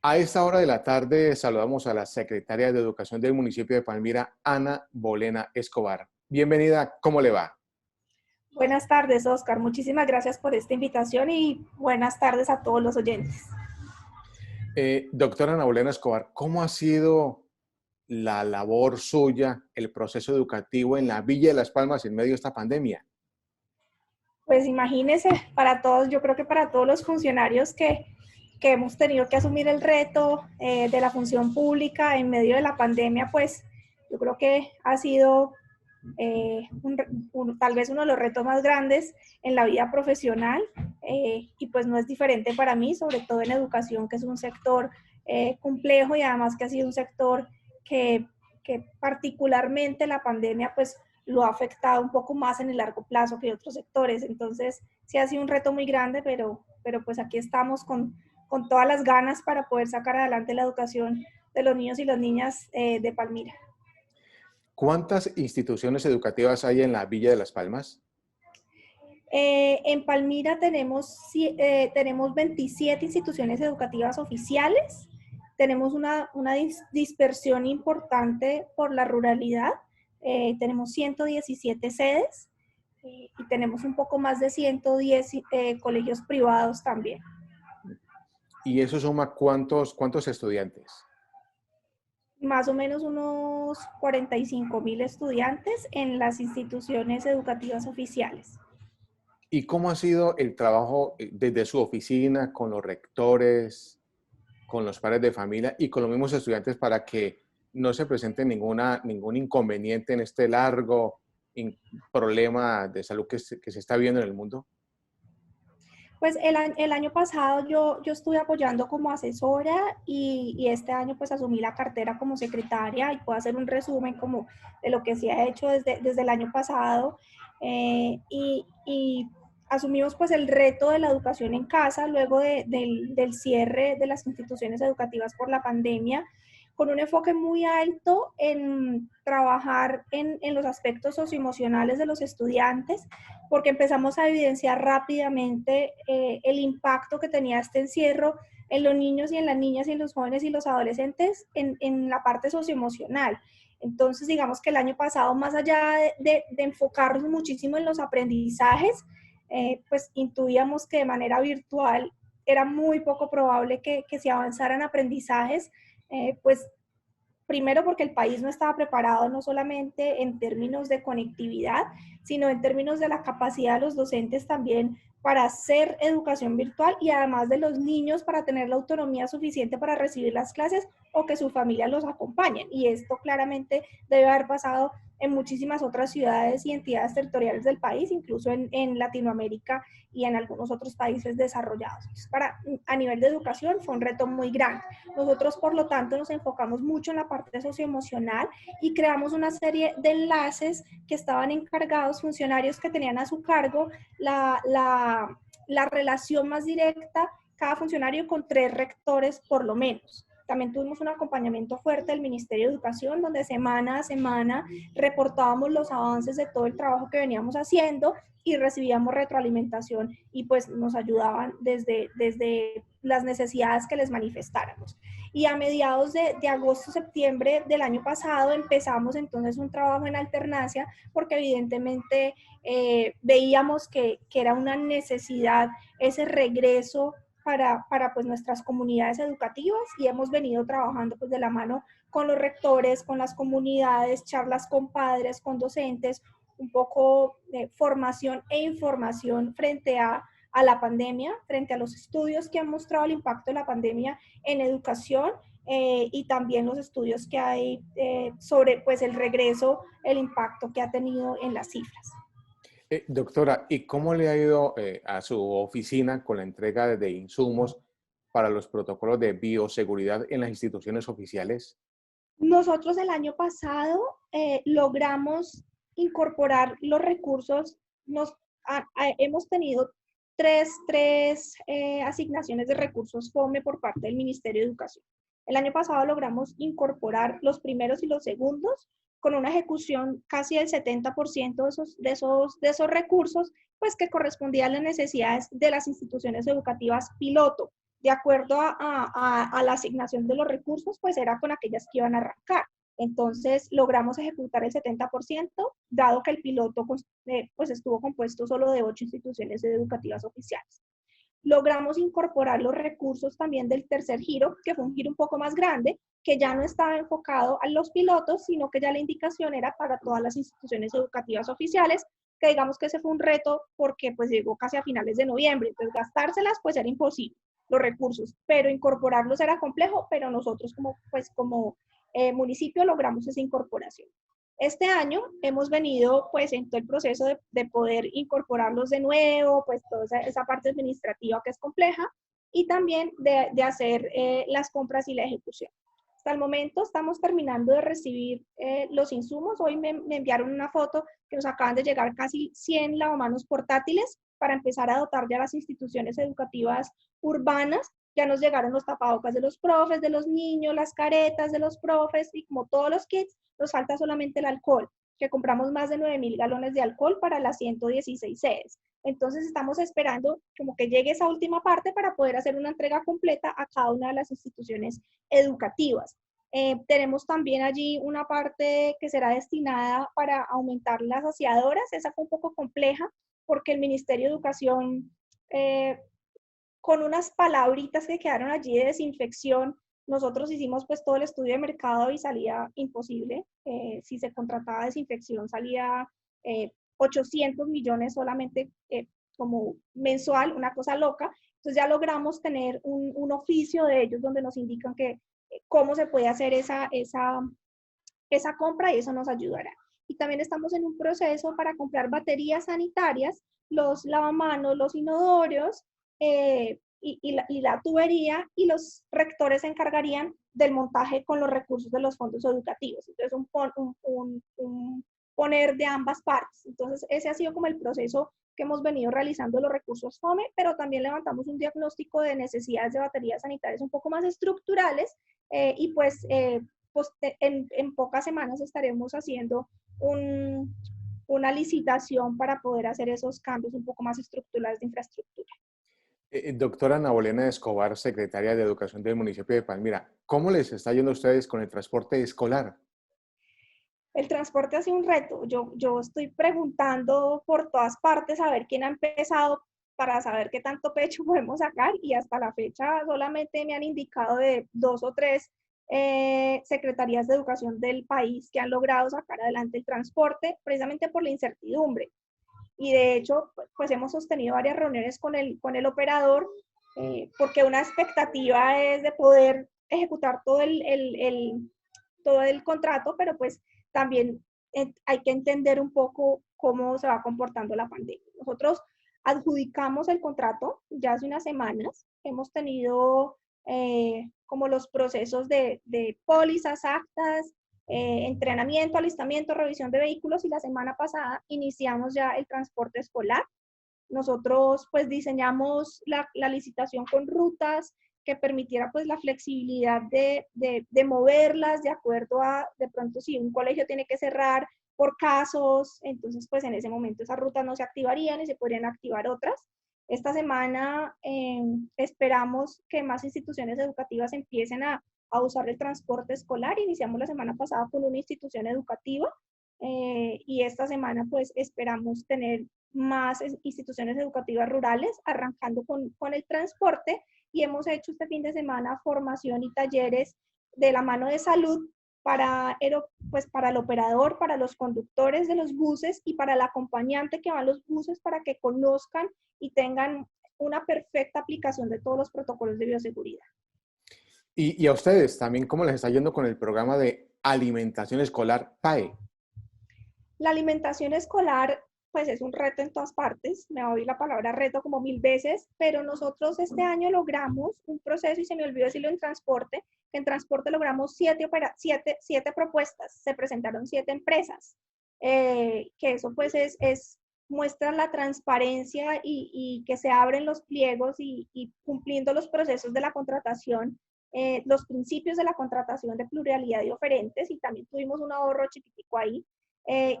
A esta hora de la tarde saludamos a la secretaria de Educación del municipio de Palmira, Ana Bolena Escobar. Bienvenida, ¿cómo le va? Buenas tardes, Oscar. Muchísimas gracias por esta invitación y buenas tardes a todos los oyentes. Doctora Ana Bolena Escobar, ¿cómo ha sido la labor suya, el proceso educativo en la Villa de Las Palmas en medio de esta pandemia? Pues imagínense, para todos, yo creo que para todos los funcionarios que hemos tenido que asumir el reto de la función pública en medio de la pandemia, pues yo creo que ha sido tal vez uno de los retos más grandes en la vida profesional y pues no es diferente para mí, sobre todo en educación, que es un sector complejo y además que ha sido un sector que, que particularmente la pandemia pues lo ha afectado un poco más en el largo plazo que otros sectores. Entonces sí ha sido un reto muy grande, pero pues aquí estamos con todas las ganas para poder sacar adelante la educación de los niños y las niñas de Palmira. ¿Cuántas instituciones educativas hay en la Villa de Las Palmas? En Palmira tenemos 27 instituciones educativas oficiales, tenemos una dispersión importante por la ruralidad, tenemos 117 sedes y tenemos un poco más de 110 colegios privados también. ¿Y eso suma cuántos estudiantes? Más o menos unos 45.000 estudiantes en las instituciones educativas oficiales. ¿Y cómo ha sido el trabajo desde su oficina con los rectores, con los padres de familia y con los mismos estudiantes para que no se presente ningún inconveniente en este largo problema de salud que se está viendo en el mundo? Pues el año pasado yo estuve apoyando como asesora y este año pues asumí la cartera como secretaria y puedo hacer un resumen como de lo que se ha hecho desde el año pasado y asumimos pues el reto de la educación en casa luego del cierre de las instituciones educativas por la pandemia con un enfoque muy alto en trabajar en los aspectos socioemocionales de los estudiantes, porque empezamos a evidenciar rápidamente el impacto que tenía este encierro en los niños y en las niñas y en los jóvenes y los adolescentes en la parte socioemocional. Entonces, digamos que el año pasado, más allá de enfocarnos muchísimo en los aprendizajes, pues intuíamos que de manera virtual era muy poco probable que se avanzaran aprendizajes, pues primero porque el país no estaba preparado no solamente en términos de conectividad, sino en términos de la capacidad de los docentes también para hacer educación virtual y además de los niños para tener la autonomía suficiente para recibir las clases o que sus familias los acompañen. Y esto claramente debe haber pasado en muchísimas otras ciudades y entidades territoriales del país, incluso en Latinoamérica y en algunos otros países desarrollados. A nivel de educación fue un reto muy grande. Nosotros, por lo tanto, nos enfocamos mucho en la parte socioemocional y creamos una serie de enlaces que estaban encargados, funcionarios que tenían a su cargo la relación más directa, cada funcionario con 3 rectores por lo menos. También tuvimos un acompañamiento fuerte del Ministerio de Educación, donde semana a semana reportábamos los avances de todo el trabajo que veníamos haciendo y recibíamos retroalimentación y pues nos ayudaban desde las necesidades que les manifestáramos. Y a mediados de agosto-septiembre del año pasado empezamos entonces un trabajo en alternancia porque evidentemente veíamos que era una necesidad ese regreso para pues nuestras comunidades educativas y hemos venido trabajando pues de la mano con los rectores, con las comunidades, charlas con padres, con docentes, un poco de formación e información frente a la pandemia, frente a los estudios que han mostrado el impacto de la pandemia en educación y también los estudios que hay sobre pues el regreso, el impacto que ha tenido en las cifras. Doctora, ¿y cómo le ha ido a su oficina con la entrega de insumos para los protocolos de bioseguridad en las instituciones oficiales? Nosotros el año pasado logramos incorporar los recursos, hemos tenido tres asignaciones de recursos FOME por parte del Ministerio de Educación. El año pasado logramos incorporar los primeros y los segundos con una ejecución casi del 70% de esos recursos, pues que correspondía a las necesidades de las instituciones educativas piloto. de acuerdo a la asignación de los recursos, pues era con aquellas que iban a arrancar. Entonces, logramos ejecutar el 70%, dado que el piloto pues estuvo compuesto solo de 8 instituciones educativas oficiales. Logramos incorporar los recursos también del tercer giro, que fue un giro un poco más grande, que ya no estaba enfocado a los pilotos, sino que ya la indicación era para todas las instituciones educativas oficiales, que digamos que ese fue un reto porque pues llegó casi a finales de noviembre, entonces gastárselas pues era imposible, los recursos, pero incorporarlos era complejo, pero nosotros como municipio logramos esa incorporación. Este año hemos venido pues en todo el proceso de poder incorporarlos de nuevo, pues toda esa parte administrativa que es compleja y también de hacer las compras y la ejecución. Hasta el momento estamos terminando de recibir los insumos. Hoy me enviaron una foto que nos acaban de llegar casi 100 lavamanos portátiles para empezar a dotar ya las instituciones educativas urbanas. Ya nos llegaron los tapabocas de los profes, de los niños, las caretas de los profes y como todos los kits, nos falta solamente el alcohol, que compramos más de 9.000 galones de alcohol para las 116 sedes. Entonces estamos esperando como que llegue esa última parte para poder hacer una entrega completa a cada una de las instituciones educativas. Tenemos también allí una parte que será destinada para aumentar las aseadoras. Esa fue un poco compleja porque el Ministerio de Educación, con unas palabritas que quedaron allí de desinfección, nosotros hicimos pues todo el estudio de mercado y salía imposible. Si se contrataba desinfección salía 800 millones solamente como mensual, una cosa loca. Entonces ya logramos tener un oficio de ellos donde nos indican que cómo se puede hacer esa compra y eso nos ayudará. Y también estamos en un proceso para comprar baterías sanitarias, los lavamanos, los inodoros y la tubería, y los rectores se encargarían del montaje con los recursos de los fondos educativos. Entonces, un poner de ambas partes. Entonces, ese ha sido como el proceso que hemos venido realizando los recursos FOME, pero también levantamos un diagnóstico de necesidades de baterías sanitarias un poco más estructurales y pues en pocas semanas estaremos haciendo una licitación para poder hacer esos cambios un poco más estructurales de infraestructura. Doctora Ana Bolena Escobar, secretaria de Educación del municipio de Palmira, ¿cómo les está yendo a ustedes con el transporte escolar? El transporte ha sido un reto. Yo estoy preguntando por todas partes a ver quién ha empezado para saber qué tanto pecho podemos sacar y hasta la fecha solamente me han indicado de 2 o 3 secretarías de educación del país que han logrado sacar adelante el transporte precisamente por la incertidumbre. Y de hecho, pues hemos sostenido varias reuniones con el operador porque una expectativa es de poder ejecutar todo el contrato, pero pues también hay que entender un poco cómo se va comportando la pandemia. Nosotros adjudicamos el contrato ya hace unas semanas, hemos tenido como los procesos de pólizas, actas, entrenamiento, alistamiento, revisión de vehículos y la semana pasada iniciamos ya el transporte escolar. Nosotros pues diseñamos la licitación con rutas que permitiera pues la flexibilidad de moverlas de acuerdo a, de pronto si un colegio tiene que cerrar por casos, entonces pues en ese momento esas rutas no se activarían y se podrían activar otras. Esta semana esperamos que más instituciones educativas empiecen a usar el transporte escolar. Iniciamos la semana pasada con una institución educativa y esta semana pues esperamos tener más instituciones educativas rurales arrancando con el transporte y hemos hecho este fin de semana formación y talleres de la mano de salud pues para el operador, para los conductores de los buses y para el acompañante que va en los buses para que conozcan y tengan una perfecta aplicación de todos los protocolos de bioseguridad. Y a ustedes también, ¿cómo les está yendo con el programa de alimentación escolar PAE? La alimentación escolar, pues es un reto en todas partes. Me oí la palabra reto como 1000 veces, pero nosotros este año logramos un proceso, y se me olvidó decirlo en transporte, que en transporte logramos 7 propuestas, se presentaron 7 empresas, que eso pues muestra la transparencia y que se abren los pliegos y cumpliendo los procesos de la contratación, los principios de la contratación de pluralidad y oferentes, y también tuvimos un ahorro chiquitico ahí.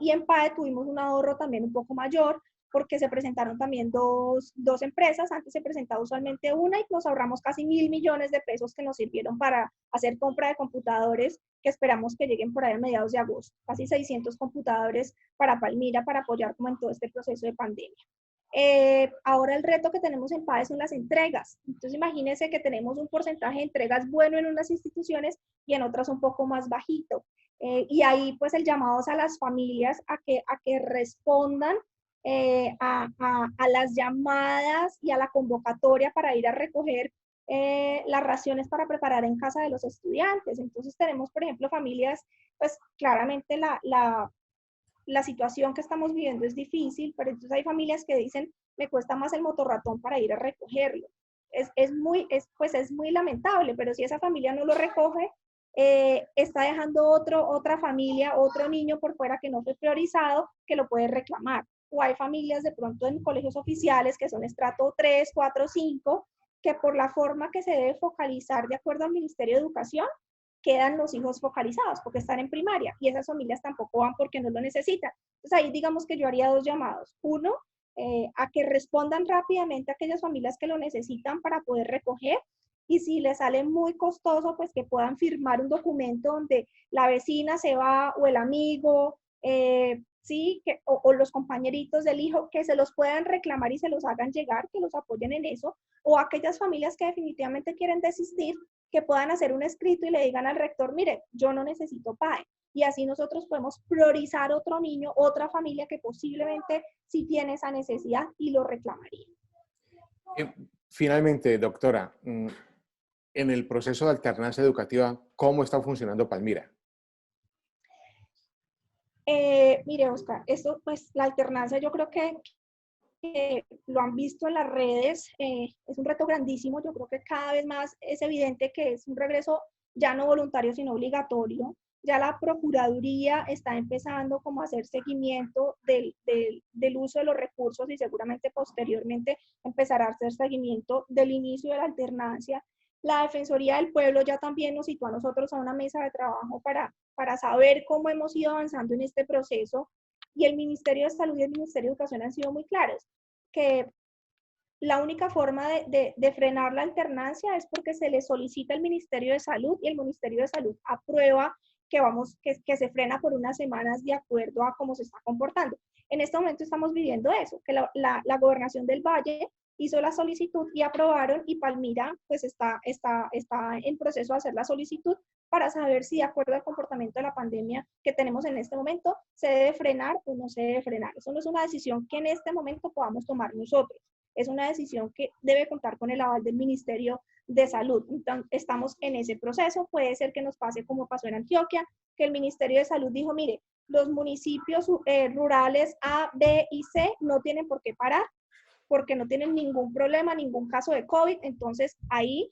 Y en PAE tuvimos un ahorro también un poco mayor, porque se presentaron también dos empresas. Antes se presentaba usualmente una y nos ahorramos casi 1.000 millones de pesos que nos sirvieron para hacer compra de computadores que esperamos que lleguen por ahí a mediados de agosto. Casi 600 computadores para Palmira para apoyar como en todo este proceso de pandemia. Ahora el reto que tenemos en PAE son las entregas. Entonces imagínense que tenemos un porcentaje de entregas bueno en unas instituciones y en otras un poco más bajito. Y ahí pues el llamado es a las familias a que respondan a las llamadas y a la convocatoria para ir a recoger las raciones para preparar en casa de los estudiantes. Entonces tenemos, por ejemplo, familias, pues claramente la situación que estamos viviendo es difícil, pero entonces hay familias que dicen, me cuesta más el motorratón para ir a recogerlo. Es muy lamentable, pero si esa familia no lo recoge, está dejando otra familia, otro niño por fuera que no fue priorizado, que lo puede reclamar. O hay familias de pronto en colegios oficiales que son estrato 3, 4, 5, que por la forma que se debe focalizar de acuerdo al Ministerio de Educación, quedan los hijos focalizados porque están en primaria y esas familias tampoco van porque no lo necesitan. Entonces ahí digamos que yo haría dos llamados. Uno, a que respondan rápidamente a aquellas familias que lo necesitan para poder recoger, y si les sale muy costoso, pues que puedan firmar un documento donde la vecina se va o el amigo, sí, o los compañeritos del hijo, que se los puedan reclamar y se los hagan llegar, que los apoyen en eso, o aquellas familias que definitivamente quieren desistir, que puedan hacer un escrito y le digan al rector, mire, yo no necesito PAE. Y así nosotros podemos priorizar otro niño, otra familia que posiblemente sí tiene esa necesidad y lo reclamaría. Finalmente, doctora, en el proceso de alternancia educativa, ¿cómo está funcionando Palmira? Mire, Oscar, esto, pues la alternancia yo creo que lo han visto en las redes, es un reto grandísimo. Yo creo que cada vez más es evidente que es un regreso ya no voluntario, sino obligatorio. Ya la Procuraduría está empezando como a hacer seguimiento del uso de los recursos y seguramente posteriormente empezará a hacer seguimiento del inicio de la alternancia. La Defensoría del Pueblo ya también nos citó a nosotros a una mesa de trabajo para saber cómo hemos ido avanzando en este proceso, y el Ministerio de Salud y el Ministerio de Educación han sido muy claros, que la única forma de frenar la alternancia es porque se le solicita al Ministerio de Salud y el Ministerio de Salud aprueba que se frena por unas semanas de acuerdo a cómo se está comportando. En este momento estamos viviendo eso, que la Gobernación del Valle hizo la solicitud y aprobaron, y Palmira pues está en proceso de hacer la solicitud para saber si de acuerdo al comportamiento de la pandemia que tenemos en este momento se debe frenar o no se debe frenar. Eso no es una decisión que en este momento podamos tomar nosotros, es una decisión que debe contar con el aval del Ministerio de Salud. Entonces, estamos en ese proceso. Puede ser que nos pase como pasó en Antioquia, que el Ministerio de Salud dijo, mire, los municipios rurales A, B y C no tienen por qué parar, porque no tienen ningún problema, ningún caso de COVID. Entonces ahí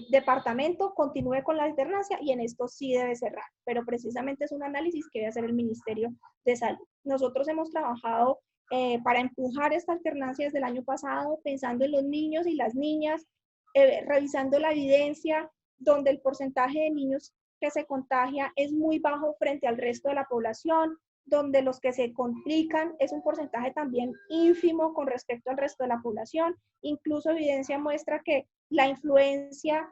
departamento continúe con la alternancia y en esto sí debe cerrar, pero precisamente es un análisis que debe hacer el Ministerio de Salud. Nosotros hemos trabajado para empujar esta alternancia desde el año pasado, pensando en los niños y las niñas, revisando la evidencia, donde el porcentaje de niños que se contagia es muy bajo frente al resto de la población, donde los que se complican es un porcentaje también ínfimo con respecto al resto de la población. Incluso evidencia muestra que la influenza,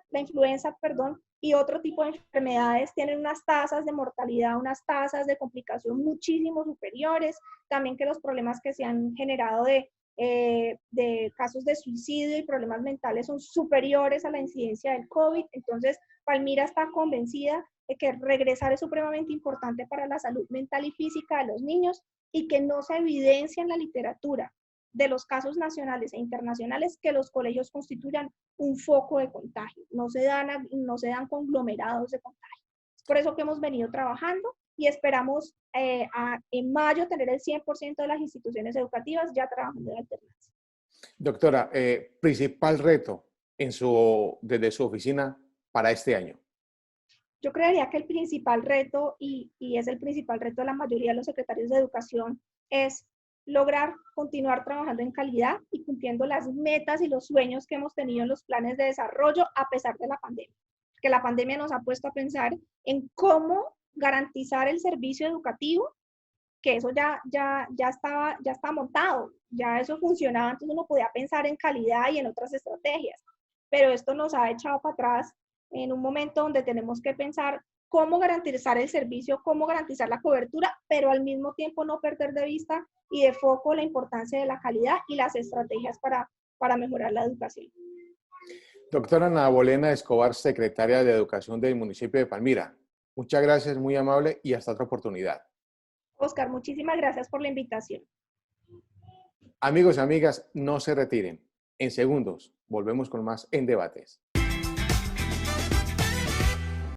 y otro tipo de enfermedades tienen unas tasas de mortalidad, unas tasas de complicación muchísimo superiores. También que los problemas que se han generado de casos de suicidio y problemas mentales son superiores a la incidencia del COVID. Entonces, Palmira está convencida de que regresar es supremamente importante para la salud mental y física de los niños, y que no se evidencia en la literatura de los casos nacionales e internacionales que los colegios constituyan un foco de contagio. No se dan conglomerados de contagio. Es por eso que hemos venido trabajando y esperamos en mayo tener el 100% de las instituciones educativas ya trabajando en alternancia. Doctora, principal reto desde su oficina para este año. Yo creería que el principal reto, y es el principal reto de la mayoría de los secretarios de educación, es lograr continuar trabajando en calidad y cumpliendo las metas y los sueños que hemos tenido en los planes de desarrollo a pesar de la pandemia. Que la pandemia nos ha puesto a pensar en cómo garantizar el servicio educativo que eso ya estaba montado, ya eso funcionaba, entonces uno podía pensar en calidad y en otras estrategias. Pero esto nos ha echado para atrás en un momento donde tenemos que pensar cómo garantizar el servicio, cómo garantizar la cobertura, pero al mismo tiempo no perder de vista y de foco la importancia de la calidad y las estrategias para mejorar la educación. Doctora Ana Bolena Escobar, secretaria de Educación del municipio de Palmira. Muchas gracias, muy amable y hasta otra oportunidad. Oscar, muchísimas gracias por la invitación. Amigos y amigas, no se retiren. En segundos, volvemos con más en debates.